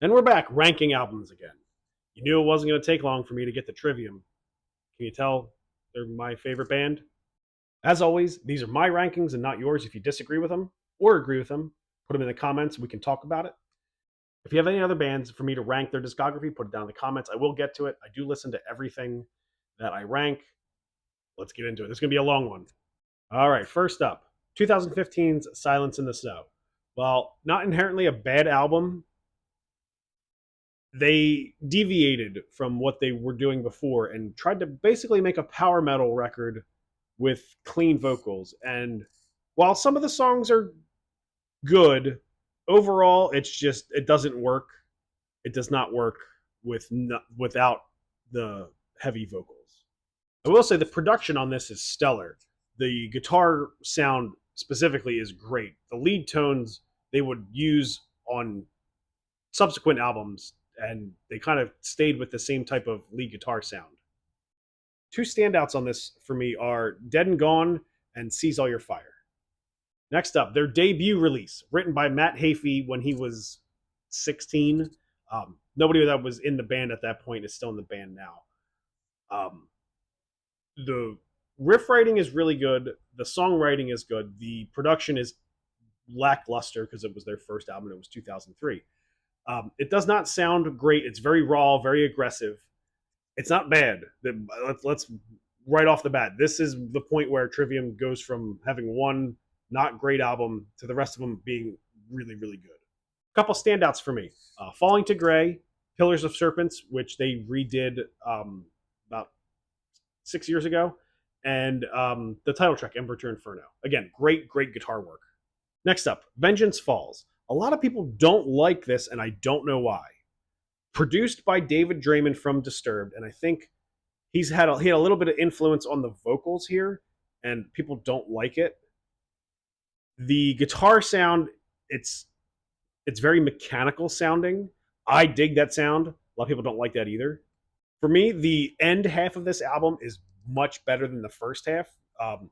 And we're back ranking albums again. You knew it wasn't going to take long for me to get to Trivium. Can you tell they're my favorite band? As always, these are my rankings and not yours. If you disagree with them or agree with them, put them in the comments and we can talk about it. If you have any other bands for me to rank their discography, put it down in the comments. I will get to it. I do listen to everything that I rank. Let's get into it. This is going to be a long one. All right, first up, 2015's Silence in the Snow. While not inherently a bad album, they deviated from what they were doing before and tried to basically make a power metal record with clean vocals. And while some of the songs are good, overall it doesn't work. It does not work without the heavy vocals. I will say the production on this is stellar. The guitar sound specifically is great. The lead tones they would use on subsequent albums, and they kind of stayed with the same type of lead guitar sound. Two standouts on this for me are Dead and Gone and Seize All Your Fire. Next up, their debut release, written by Matt Heafy when he was 16. Nobody that was in the band at that point is still in the band now. The riff writing is really good. The songwriting is good. The production is lackluster because it was their first album. It was 2003. It does not sound great. It's very raw, very aggressive. It's not bad. Let's right off the bat. This is the point where Trivium goes from having one not great album to the rest of them being really, really good. A couple standouts for me. Falling to Gray, Pillars of Serpents, which they redid about 6 years ago, and the title track, Ember to Inferno. Again, great, great guitar work. Next up, Vengeance Falls. A lot of people don't like this, and I don't know why. Produced by David Draiman from Disturbed, and I think he had a little bit of influence on the vocals here, and people don't like it. The guitar sound, it's very mechanical sounding. I dig that sound. A lot of people don't like that either. For me, the end half of this album is much better than the first half.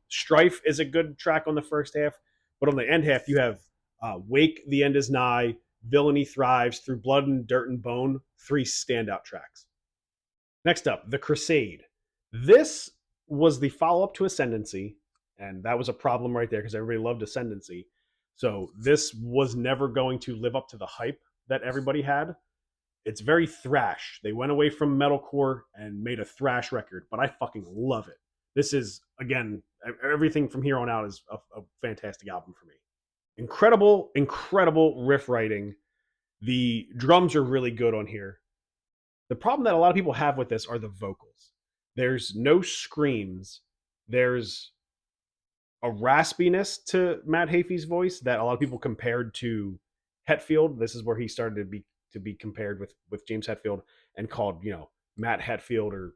Strife is a good track on the first half, but on the end half, you have Wake, The End Is Nigh, Villainy Thrives, Through Blood and Dirt and Bone, three standout tracks. Next up, The Crusade. This was the follow-up to Ascendancy, and that was a problem right there because everybody loved Ascendancy. So this was never going to live up to the hype that everybody had. It's very thrash. They went away from metalcore and made a thrash record, but I fucking love it. This is, again, everything from here on out is a fantastic album for me. Incredible, incredible riff writing. The drums are really good on here. The problem that a lot of people have with this are the vocals. There's no screams. There's a raspiness to Matt Heafy's voice that a lot of people compared to Hetfield. This is where he started to be compared with James Hetfield and called, Matt Hetfield or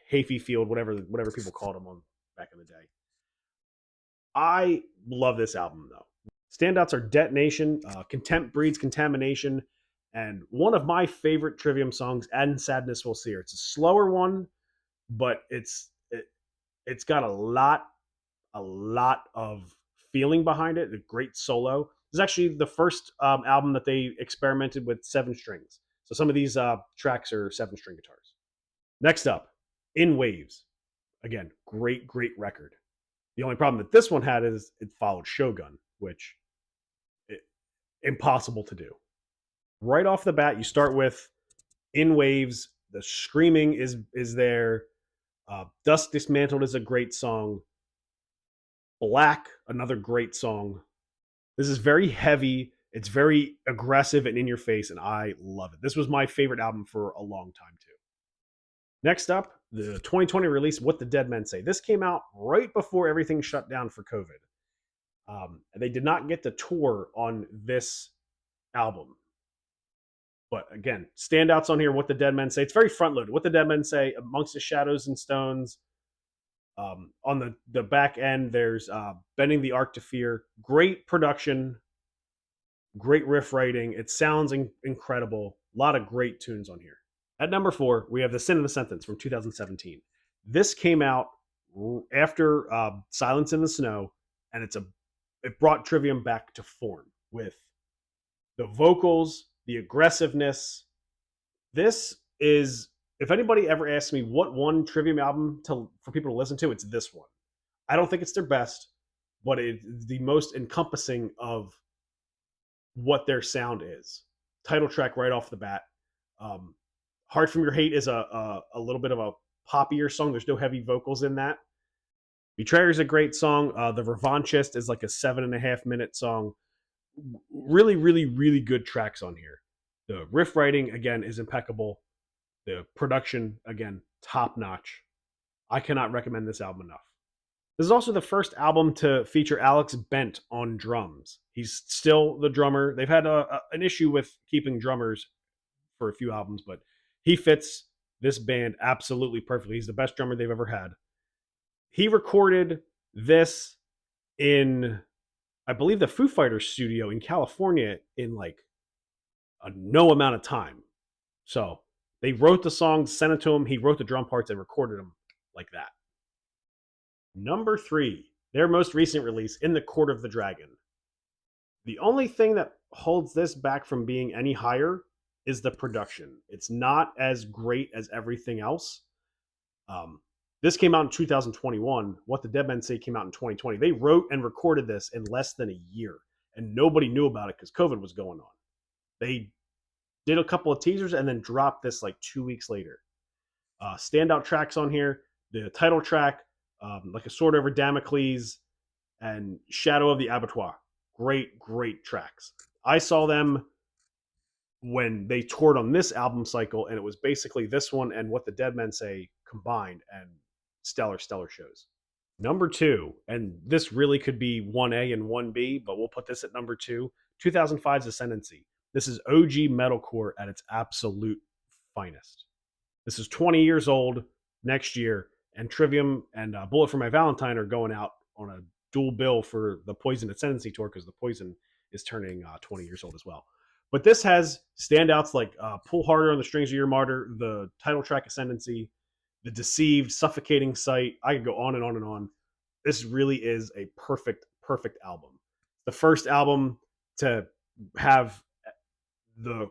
Heafyfield, whatever people called him on back in the day. I love this album though. Standouts are Detonation, Contempt Breeds Contamination, and one of my favorite Trivium songs, And Sadness Will See Her. It's a slower one, but it's got a lot of feeling behind it. A great solo. This is actually the first album that they experimented with 7 strings. So some of these tracks are 7-string guitars. Next up, In Waves. Again, great record. The only problem that this one had is it followed Shogun, which impossible to do. Right off the bat, you start with In Waves. The screaming is there. Dust Dismantled is a great song. Black, another great song. This is very heavy. It's very aggressive and in your face, and I love it. This was my favorite album for a long time, too. Next up, the 2020 release, What the Dead Men Say. This came out right before everything shut down for COVID. They did not get to tour on this album. But again, standouts on here, What the Dead Men Say. It's very front-loaded. What the Dead Men Say, Amongst the Shadows and Stones. On the back end, there's Bending the Arc to Fear. Great production, great riff writing. It sounds incredible. A lot of great tunes on here. At number 4, we have The Sin of the Sentence from 2017. This came out after Silence in the Snow, and it brought Trivium back to form with the vocals, the aggressiveness. This is, if anybody ever asks me what one Trivium album for people to listen to, it's this one. I don't think it's their best, but it's the most encompassing of what their sound is. Title track right off the bat. Um, Heart from Your Hate is a little bit of a poppier song. There's no heavy vocals in that. Betrayer is a great song. The Revanchist is like a 7.5 minute song. Really, really, really good tracks on here. The riff writing, again, is impeccable. The production, again, top notch. I cannot recommend this album enough. This is also the first album to feature Alex Bent on drums. He's still the drummer. They've had an issue with keeping drummers for a few albums, but he fits this band absolutely perfectly. He's the best drummer they've ever had. He recorded this in, I believe, the Foo Fighters studio in California in like a no amount of time. So they wrote the songs, sent it to him. He wrote the drum parts and recorded them like that. Number 3, their most recent release, In the Court of the Dragon. The only thing that holds this back from being any higher is the production. It's not as great as everything else. This came out in 2021. What the Dead Men Say came out in 2020. They wrote and recorded this in less than a year, and nobody knew about it because COVID was going on. They did a couple of teasers and then dropped this like 2 weeks later. Standout tracks on here: the title track, Like a Sword Over Damocles, and Shadow of the Abattoir. Great, great tracks. I saw them when they toured on this album cycle, and it was basically this one and What the Dead Men Say combined, and stellar, stellar shows. Number 2, and this really could be 1A and 1B, but we'll put this at number 2, 2005's Ascendancy. This is OG metalcore at its absolute finest. This is 20 years old next year, and Trivium and Bullet for My Valentine are going out on a dual bill for the Poison Ascendancy tour because the Poison is turning 20 years old as well. But this has standouts like Pull Harder on the Strings of Your Martyr, the title track Ascendancy, The Deceived, Suffocating Sight. I could go on and on and on. This really is a perfect, perfect album. The first album to have the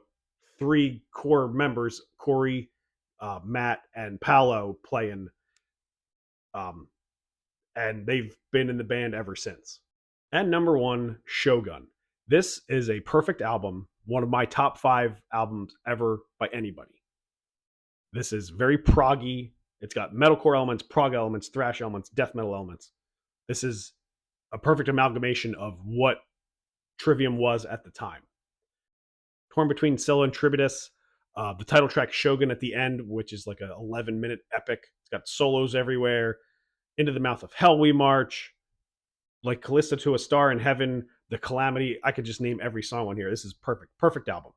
3 core members, Corey, Matt, and Paolo, playing, and they've been in the band ever since. And number 1, Shogun. This is a perfect album, one of my top 5 albums ever by anybody. This is very proggy. It's got metalcore elements, prog elements, thrash elements, death metal elements. This is a perfect amalgamation of what Trivium was at the time. Torn between Scylla and Tribidus. The title track Shogun at the end, which is like an 11-minute epic. It's got solos everywhere. Into the Mouth of Hell We March. Like Callista to a Star in Heaven. The Calamity. I could just name every song on here. This is perfect. Perfect album.